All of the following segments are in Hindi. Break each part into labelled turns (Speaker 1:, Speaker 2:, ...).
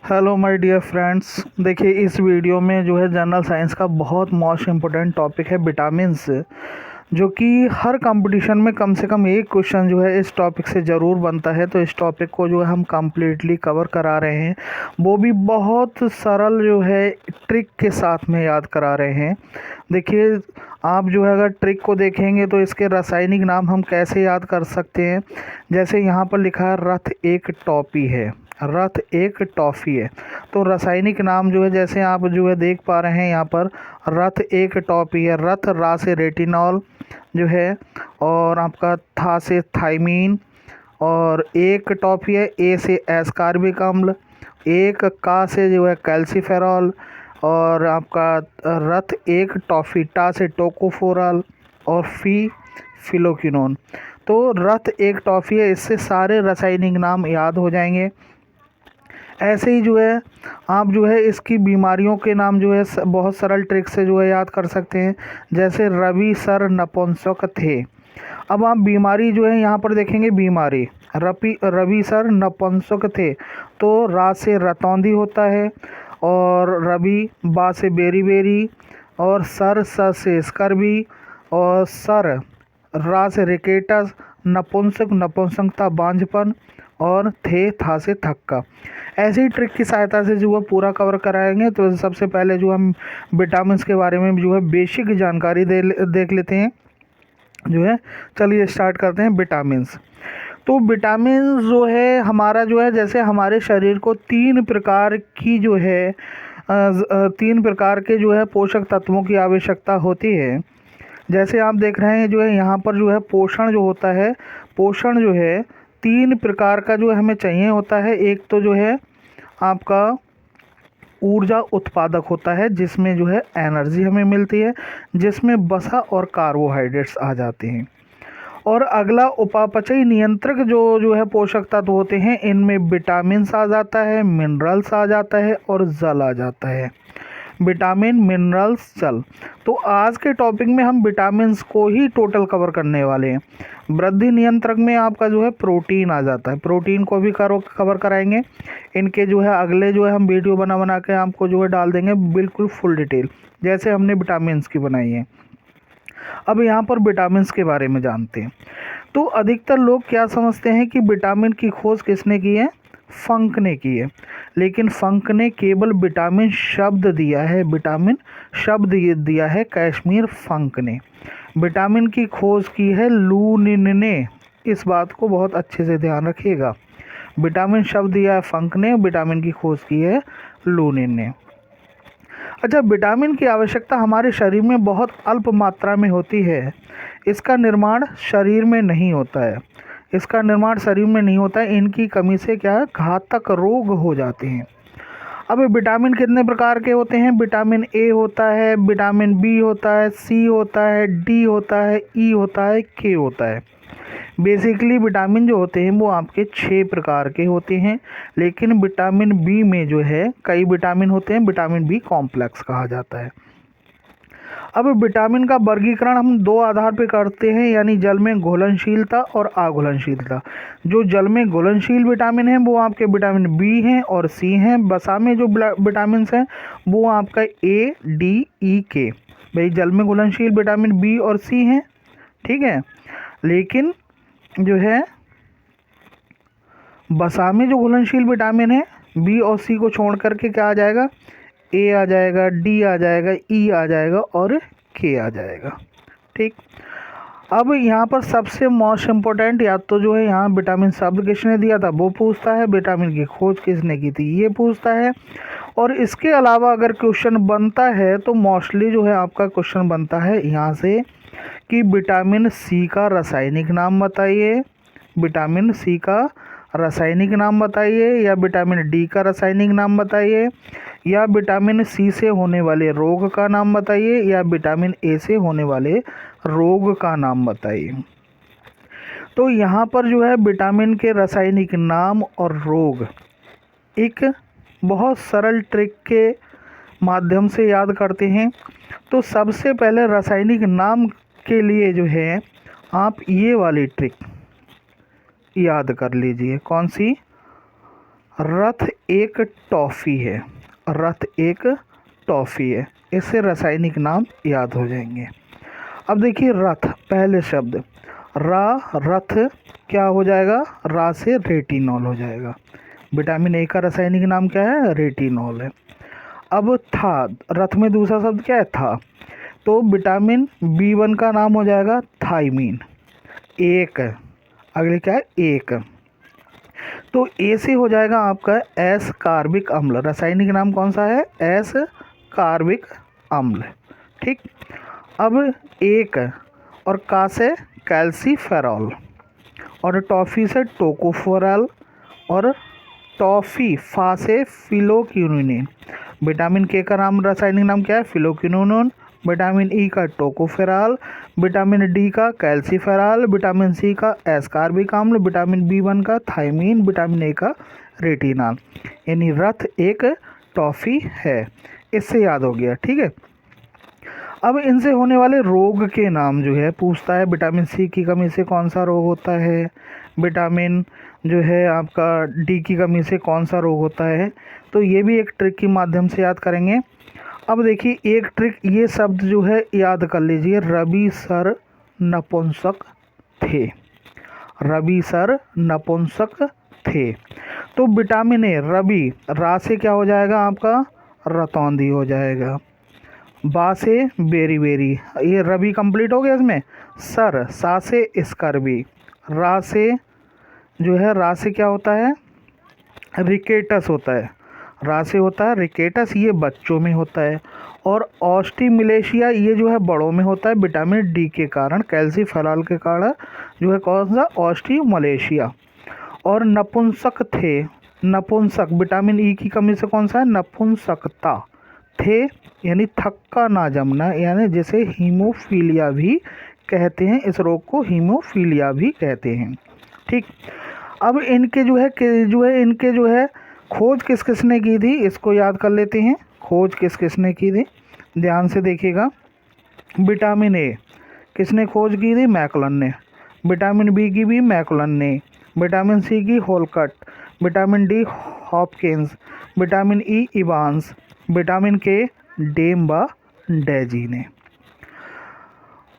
Speaker 1: Hello my dear friends. देखिए इस वीडियो में जो है जनरल साइंस का बहुत मोस्ट इम्पोर्टेंट टॉपिक है विटामिन्स, जो कि हर कंपटीशन में कम से कम एक क्वेश्चन जो है इस टॉपिक से ज़रूर बनता है। तो इस टॉपिक को जो है हम कम्प्लीटली कवर करा रहे हैं, वो भी बहुत सरल जो है ट्रिक के साथ में याद करा रहे हैं। देखिए आप जो है अगर ट्रिक को देखेंगे तो इसके रासायनिक नाम हम कैसे याद कर सकते हैं। जैसे यहाँ पर लिखा है रथ एक टॉपी है, रथ एक टॉफ़ी है। तो रासायनिक नाम जो है जैसे आप जो है देख पा रहे हैं यहाँ पर रथ एक टॉपी है। रथ रा से रेटिनॉल जो है, और आपका था से थाइमीन, और एक टॉफ़ी है ए से एस्कार्बिक अम्ल, एक का से जो है कैल्सीफेरॉल, और आपका रथ एक टॉफ़ी टा से टोकोफोरल, और फिलोक्विनोन। तो रथ एक टॉफ़ी है, इससे सारे रासायनिक नाम याद हो जाएंगे। ऐसे ही जो है आप जो है इसकी बीमारियों के नाम जो है बहुत सरल ट्रिक से जो है याद कर सकते हैं। जैसे रवि सर नपुंसक थे। अब आप बीमारी जो है यहाँ पर देखेंगे, बीमारी रवि सर नपुंसक थे, तो रा से रतौंधी होता है, और रवि बा से बेरी बेरी, और सर से स्कर्वी, और सर रा से रिकेटस, नपुंसक नपुंसकता बांझपन, और थे था से थक्का। ऐसी ट्रिक की सहायता से जो है पूरा कवर कराएंगे। तो सबसे पहले जो हम विटामिन के बारे में जो है बेसिक जानकारी देख लेते हैं जो है। चलिए स्टार्ट करते हैं विटामिन्स। तो विटामिन जो है हमारा जो है, जैसे हमारे शरीर को तीन प्रकार की जो है तीन प्रकार के जो है पोषक तत्वों की आवश्यकता होती है। जैसे आप देख रहे हैं जो है यहाँ पर जो है पोषण जो होता है, पोषण जो है तीन प्रकार का जो है हमें चाहिए होता है। एक तो जो है आपका ऊर्जा उत्पादक होता है, जिसमें जो है एनर्जी हमें मिलती है, जिसमें वसा और कार्बोहाइड्रेट्स आ जाते हैं। और अगला उपापचयी नियंत्रक जो है पोषक तत्व होते हैं, इनमें विटामिन्स आ जाता है, मिनरल्स आ जाता है, और जल आ जाता है। विटामिन, मिनरल्स, जल। तो आज के टॉपिक में हम विटामिन्स को ही टोटल कवर करने वाले हैं। वृद्धि नियंत्रक में आपका जो है प्रोटीन आ जाता है, प्रोटीन को भी कवर कराएंगे। इनके जो है अगले जो है हम वीडियो बना के आपको जो है डाल देंगे बिल्कुल फुल डिटेल, जैसे हमने विटामिन्स की बनाई है। अब यहाँ पर विटामिन्स के बारे में जानते हैं। तो अधिकतर लोग क्या समझते हैं कि विटामिन की खोज किसने की है? फंक ने की है। लेकिन फंक ने केवल विटामिन शब्द दिया है, विटामिन शब्द ये दिया है कश्मीर फंक ने। विटामिन की खोज की है लूनिन ने। इस बात को बहुत अच्छे से ध्यान रखिएगा। विटामिन शब्द दिया है फंक ने, विटामिन की खोज की है लूनिन ने। अच्छा, विटामिन की आवश्यकता हमारे शरीर में बहुत अल्प मात्रा में होती है। इसका निर्माण शरीर में नहीं होता है, इसका निर्माण शरीर में नहीं होता है। इनकी कमी से क्या है, घातक रोग हो जाते हैं। अब विटामिन कितने प्रकार के होते हैं? विटामिन ए होता है, विटामिन बी होता है, सी होता है, डी होता है, ई होता है, के होता है। बेसिकली विटामिन जो होते हैं वो आपके 6 प्रकार के होते हैं। लेकिन विटामिन बी में जो है कई विटामिन होते हैं, विटामिन बी कॉम्प्लेक्स कहा जाता है। अब विटामिन का वर्गीकरण हम दो आधार पर करते हैं, यानी जल में घुलनशीलता और अघुलनशीलता। जो जल में घुलनशील विटामिन हैं वो आपके विटामिन बी हैं और सी हैं। वसा में जो विटामिन हैं वो आपका ए, डी, ई, के। भाई जल में घुलनशील विटामिन बी और सी हैं, ठीक है। लेकिन जो है वसा में जो घुलनशील विटामिन है बी और सी को छोड़ करके क्या आ जाएगा? ए आ जाएगा, डी आ जाएगा, ई आ जाएगा, और के आ जाएगा, ठीक। अब यहाँ पर सबसे मोस्ट इम्पोर्टेंट या तो जो है यहाँ विटामिन शब्द किसने दिया था वो पूछता है, विटामिन की खोज किसने की थी ये पूछता है। और इसके अलावा अगर क्वेश्चन बनता है तो मोस्टली जो है आपका क्वेश्चन बनता है यहाँ से कि विटामिन सी का रासायनिक नाम बताइए, विटामिन सी का रासायनिक नाम बताइए, या विटामिन डी का रासायनिक नाम बताइए, या विटामिन सी से होने वाले रोग का नाम बताइए, या विटामिन ए से होने वाले रोग का नाम बताइए। तो यहाँ पर जो है विटामिन के रासायनिक नाम और रोग एक बहुत सरल ट्रिक के माध्यम से याद करते हैं। तो सबसे पहले रासायनिक नाम के लिए जो है आप ये वाली ट्रिक याद कर लीजिए। कौन सी? रथ एक टॉफ़ी है, रथ एक टॉफ़ी है, इससे रासायनिक नाम याद हो जाएंगे। अब देखिए रथ, पहले शब्द रथ क्या हो जाएगा, रा से रेटिनॉल हो जाएगा। विटामिन ए का रासायनिक नाम क्या है, रेटिनॉल है। अब था, रथ में दूसरा शब्द क्या है, था, तो विटामिन B1 का नाम हो जाएगा थायमीन। एक, अगले क्या है, एक, तो ए से हो जाएगा आपका एस कार्बिक अम्ल। रासायनिक नाम कौन सा है, एस कार्बिक अम्ल। ठीक, अब एक और का से कैल्सीफेरॉल, और टॉफ़ी से टोकोफेरॉल, और टॉफ़ी फा से फिलोक्विनोन। विटामिन के का नाम, रासायनिक नाम क्या है, फिलोक्विनोन। विटामिन ई का टोकोफेरॉल, विटामिन डी का कैल्सीफेरॉल, विटामिन सी का एस्कार्बिक अम्ल, विटामिन B1 का थायमीन, विटामिन ए का रेटिनॉल। यानी रथ एक टॉफ़ी है, इससे याद हो गया। ठीक है, अब इनसे होने वाले रोग के नाम जो है पूछता है। विटामिन सी की कमी से कौन सा रोग होता है, विटामिन जो है आपका डी की कमी से कौन सा रोग होता है, तो ये भी एक ट्रिक के माध्यम से याद करेंगे। अब देखिए एक ट्रिक, ये शब्द जो है याद कर लीजिए, रवि सर नपुंसक थे, रवि सर नपुंसक थे। तो विटामिन ए, रवि, रा से क्या हो जाएगा आपका, रतौंधी हो जाएगा। बा से बेरी बेरी, ये रवि कंप्लीट हो गया इसमें। सर, सा से स्कर्वी, रा से जो है, रा से क्या होता है, रिकेटस होता है, रा से होता है रिकेटस, ये बच्चों में होता है। और ऑस्टिमिलेशिया, ये जो है बड़ों में होता है विटामिन डी के कारण, कैल्सीफेरॉल के कारण जो है कौन सा, ऑस्टिमिलेशिया। और नपुंसक थे, नपुंसक, विटामिन ई की कमी से कौन सा है, नपुंसकता थे, यानी थक्का ना जमना, यानी जिसे हीमोफीलिया भी कहते हैं, इस रोग को हीमोफीलिया भी कहते हैं। ठीक, अब इनके जो है खोज किस किस ने की थी, इसको याद कर लेते हैं। खोज किस किस ने की थी, ध्यान से देखिएगा। विटामिन ए किसने खोज की थी, मैकलन ने। विटामिन बी की भी मैकलन ने। विटामिन सी की होलकट। Vitamin D Hopkins. Vitamin E Evans. Vitamin K डेम्बा डेजी ने।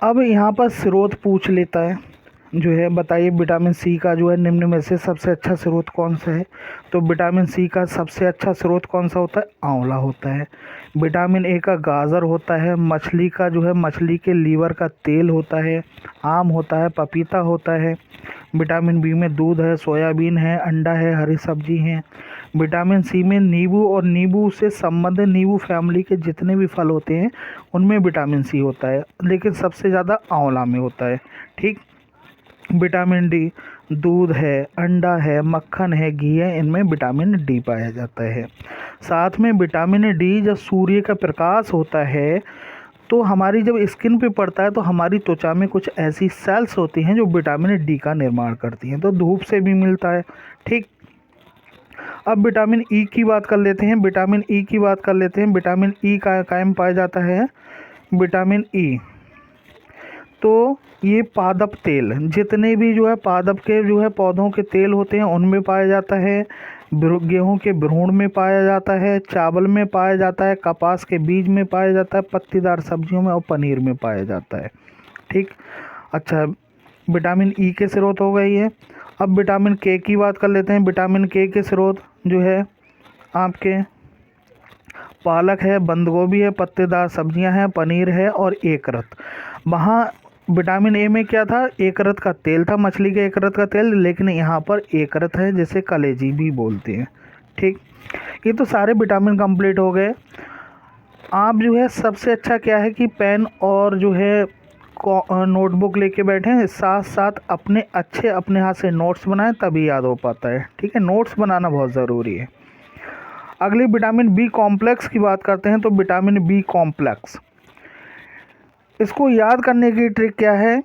Speaker 1: अब यहाँ पर स्रोत पूछ लेता है जो है, बताइए विटामिन सी का जो है निम्न में से सबसे अच्छा स्रोत कौन सा है, तो विटामिन सी का सबसे अच्छा स्रोत कौन सा होता है, आंवला होता है। विटामिन ए का गाजर होता है। मछली का जो है, मछली के लीवर का तेल होता है। आम होता है, पपीता होता है। विटामिन बी में दूध है, सोयाबीन है, अंडा है, हरी सब्जी हैं। विटामिन सी में नींबू, और नींबू से संबंधित नींबू फैमिली के जितने भी फल होते हैं उनमें विटामिन सी होता है, लेकिन सबसे ज़्यादा आंवला में होता है। ठीक, विटामिन डी, दूध है, अंडा है, मक्खन है, घी है, इनमें विटामिन डी पाया जाता है। साथ में विटामिन डी जब सूर्य का प्रकाश होता है तो हमारी जब स्किन पे पड़ता है तो हमारी त्वचा में कुछ ऐसी सेल्स होती हैं जो विटामिन डी का निर्माण करती हैं, तो धूप से भी मिलता है। ठीक, अब विटामिन ई की बात कर लेते हैं। विटामिन ई की बात कर लेते हैं। विटामिन ई का कायम पाया जाता है, विटामिन ई, तो ये पादप तेल, जितने भी जो है पादप के जो है पौधों के तेल होते हैं उनमें पाया जाता है। गेहूं के भ्रूण में पाया जाता है, चावल में पाया जाता है, कपास के बीज में पाया जाता है, पत्तीदार सब्जियों में और पनीर में पाया जाता है। ठीक, अच्छा, विटामिन ई के स्रोत हो गई है। अब विटामिन के की बात कर लेते हैं। विटामिन के स्रोत जो है आपके पालक है, बंद गोभी है, पत्तेदार सब्जियां हैं, पनीर है और एकरत। वहाँ विटामिन ए में क्या था, एकरत का तेल था, मछली के एकरत का तेल, लेकिन यहाँ पर एकरत है जिसे कलेजी भी बोलते हैं। ठीक, ये तो सारे विटामिन कंप्लीट हो गए। आप जो है सबसे अच्छा क्या है कि पेन और जो है नोटबुक लेके बैठें, साथ साथ अपने हाथ से नोट्स बनाएं, तभी याद हो पाता है। ठीक है, नोट्स बनाना बहुत ज़रूरी है। अगले विटामिन बी कॉम्प्लेक्स की बात करते हैं। तो विटामिन बी कॉम्प्लेक्स, इसको याद करने की ट्रिक क्या है,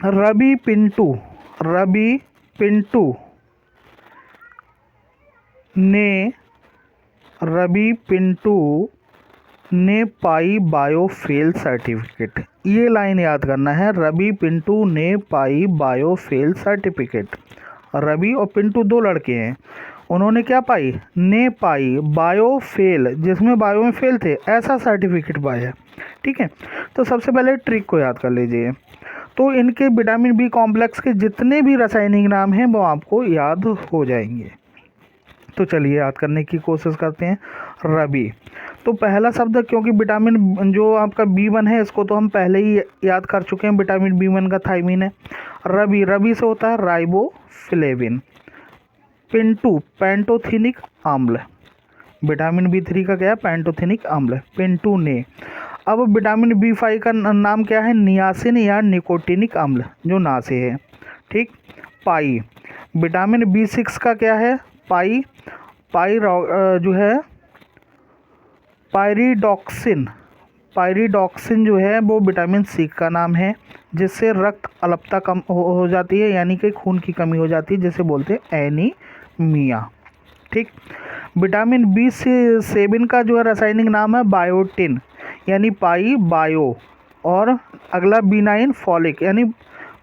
Speaker 1: रवि पिंटू ने पाई बायोफेल सर्टिफिकेट। ये लाइन याद करना है, रवि पिंटू ने पाई बायोफेल सर्टिफिकेट। रवि और पिंटू दो लड़के हैं, उन्होंने क्या पाई, ने पाई बायोफेल, जिसमें बायो में फेल थे ऐसा सर्टिफिकेट पाया। ठीक है, तो सबसे पहले ट्रिक को याद कर लीजिए। तो इनके विटामिन बी कॉम्प्लेक्स के जितने भी रासायनिक नाम हैं वो आपको याद हो जाएंगे। तो चलिए याद करने की कोशिश करते हैं। रबी, तो पहला शब्द, क्योंकि विटामिन जो आपका B1 है इसको तो हम पहले ही याद कर चुके हैं, विटामिन B1 का थायमीन है। रबी, रबी से होता है राइबोफ्लेविन। पिंटू, पेंटोथेनिक अम्ल, विटामिन B3 का क्या है, पेंटोथेनिक अम्ल। पिंटू ने। अब विटामिन B5 का नाम क्या है, नियासिन या निकोटिनिक अम्ल, जो ना से है। ठीक। पाई, विटामिन B6 का क्या है, पाई, जो है पायरिडॉक्सिन, पायरिडॉक्सिन जो है वो विटामिन C का नाम है, जिससे रक्त अल्पता कम हो जाती है, यानी कि खून की कमी हो जाती है, जिसे बोलते हैं एनीमिया। ठीक। विटामिन B7 का जो है रासायनिक नाम है बायोटिन, यानी पाई बायो। और अगला B9 फॉलिक, यानी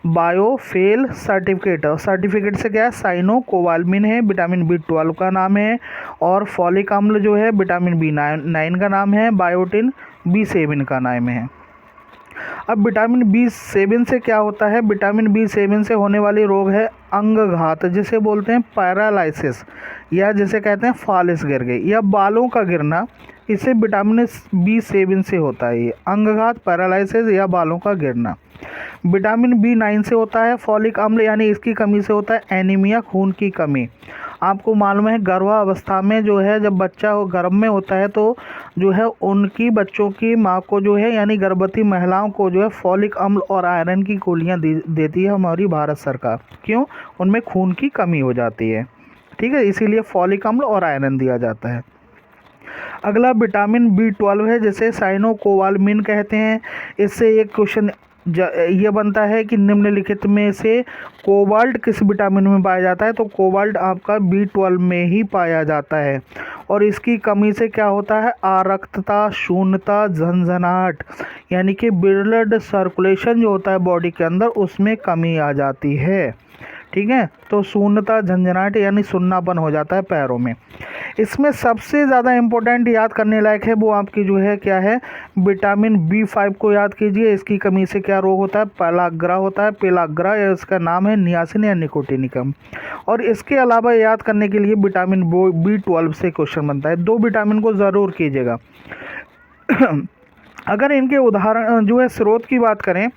Speaker 1: बायोफेल सर्टिफिकेट, सर्टिफिकेट से क्या है, साइनोकोबाल्मिन है, विटामिन B12 का नाम है। और फॉलिक अम्ल जो है विटामिन B9 का नाम है, बायोटिन B7 का नाम है। अब विटामिन B7 से क्या होता है, विटामिन B7 से होने वाली रोग है अंगघात, जिसे बोलते हैं पैरालाइसिस, या जिसे कहते हैं फालिस गिर गई, या बालों का गिरना, इसे विटामिन B7 से होता है। ये अंगघात, पैरालाइसिस या बालों का गिरना। विटामिन B9 से होता है फॉलिक अम्ल, यानी इसकी कमी से होता है एनीमिया, खून की कमी। आपको मालूम है गर्भावस्था में जो है, जब बच्चा गर्भ में होता है तो जो है उनकी बच्चों की माँ को जो है, यानी गर्भवती महिलाओं को जो है फॉलिक अम्ल और आयरन की गोलियाँ देती है हमारी भारत सरकार। क्यों, उनमें खून की कमी हो जाती है। ठीक है, इसीलिए फॉलिक अम्ल और आयरन दिया जाता है। अगला विटामिन B12 है, जिसे साइनोकोबाल्मिन कहते हैं। इससे एक क्वेश्चन ये बनता है कि निम्नलिखित में से कोबाल्ट किस विटामिन में पाया जाता है, तो कोबाल्ट आपका B12 में ही पाया जाता है। और इसकी कमी से क्या होता है, आरक्तता, शून्यता, झंझनाहट, यानी कि ब्लड सर्कुलेशन जो होता है बॉडी के अंदर उसमें कमी आ जाती है। ठीक है, तो शून्यता, झंझनाहट यानी सुन्नापन हो जाता है पैरों में। इसमें सबसे ज़्यादा इम्पोर्टेंट याद करने लायक है वो आपकी जो है क्या है, विटामिन B5 को याद कीजिए। इसकी कमी से क्या रोग होता है, पेलाग्रा होता है, पेलाग्रा, या इसका नाम है नियासिन या निकोटिनिकम। और इसके अलावा याद करने के लिए विटामिन B12 से क्वेश्चन बनता है। 2 विटामिन को ज़रूर कीजिएगा। अगर इनके उदाहरण जो है स्रोत की बात करें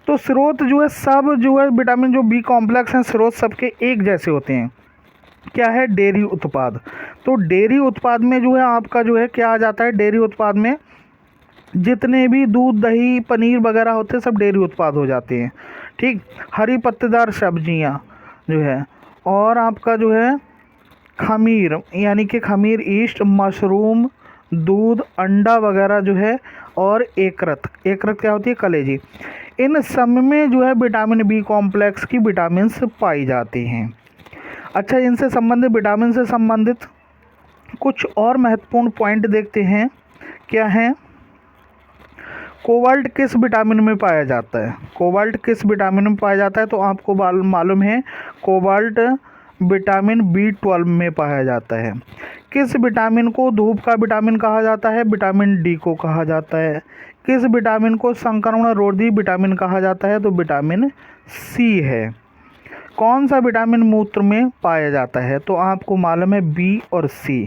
Speaker 1: तो स्रोत जो है सब जो है विटामिन जो B कॉम्प्लेक्स हैं स्रोत सबके एक जैसे होते हैं। क्या है, डेयरी उत्पाद। तो डेयरी उत्पाद में जो है आपका जो है क्या आ जाता है, डेयरी उत्पाद में जितने भी दूध, दही, पनीर वगैरह होते हैं सब डेयरी उत्पाद हो जाते हैं। ठीक। हरी पत्तेदार सब्जियां जो है, और आपका जो है खमीर, यानी कि खमीर, ईस्ट, मशरूम, दूध, अंडा वगैरह जो है, और एकरत, एकरत क्या होती है, कलेजी। इन सब में जो है विटामिन B कॉम्प्लेक्स की विटामिन्स पाई जाती हैं। अच्छा, इनसे संबंधित, विटामिन से संबंधित कुछ और महत्वपूर्ण पॉइंट देखते हैं। क्या है, कोबाल्ट किस विटामिन में पाया जाता है, कोबाल्ट किस विटामिन में पाया जाता है, तो आपको मालूम है कोबाल्ट विटामिन B12 में पाया जाता है। किस विटामिन को धूप का विटामिन कहा जाता है, विटामिन D को कहा जाता है। किस विटामिन को संक्रमण रोधी विटामिन कहा जाता है, तो विटामिन C है। कौन सा विटामिन मूत्र में पाया जाता है, तो आपको मालूम है B और C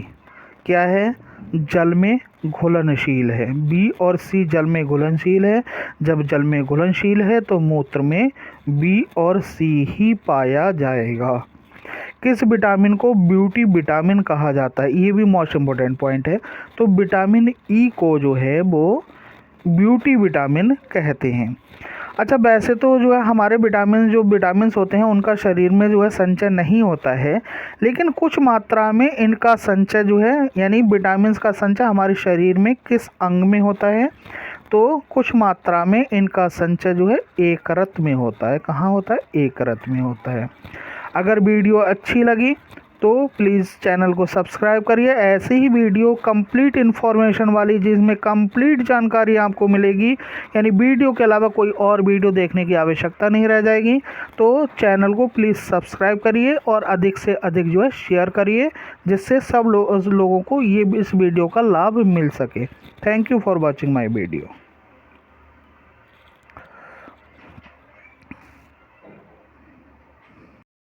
Speaker 1: क्या है, जल में घुलनशील है। B और C जल में घुलनशील है। जब जल में घुलनशील है तो मूत्र में B और C ही पाया जाएगा। किस विटामिन को ब्यूटी विटामिन कहा जाता है, ये भी मोस्ट इम्पोर्टेंट पॉइंट है। तो विटामिन E को जो है वो ब्यूटी विटामिन कहते हैं। अच्छा, वैसे तो जो है हमारे विटामिन जो विटामिन्स होते हैं उनका शरीर में जो है संचय नहीं होता है, लेकिन कुछ मात्रा में इनका संचय जो है, यानी विटामिन्स का संचय हमारे शरीर में किस अंग में होता है, तो कुछ मात्रा में इनका संचय जो है एकरत में होता है। कहाँ होता है, एकरत में होता है। अगर वीडियो अच्छी लगी तो प्लीज़ चैनल को सब्सक्राइब करिए। ऐसे ही वीडियो कंप्लीट इन्फॉर्मेशन वाली जिसमें कंप्लीट जानकारी आपको मिलेगी, यानी वीडियो के अलावा कोई और वीडियो देखने की आवश्यकता नहीं रह जाएगी। तो चैनल को प्लीज़ सब्सक्राइब करिए और अधिक से अधिक जो है शेयर करिए, जिससे सब लोगों को ये इस वीडियो का लाभ मिल सके। Thank you for watching my video.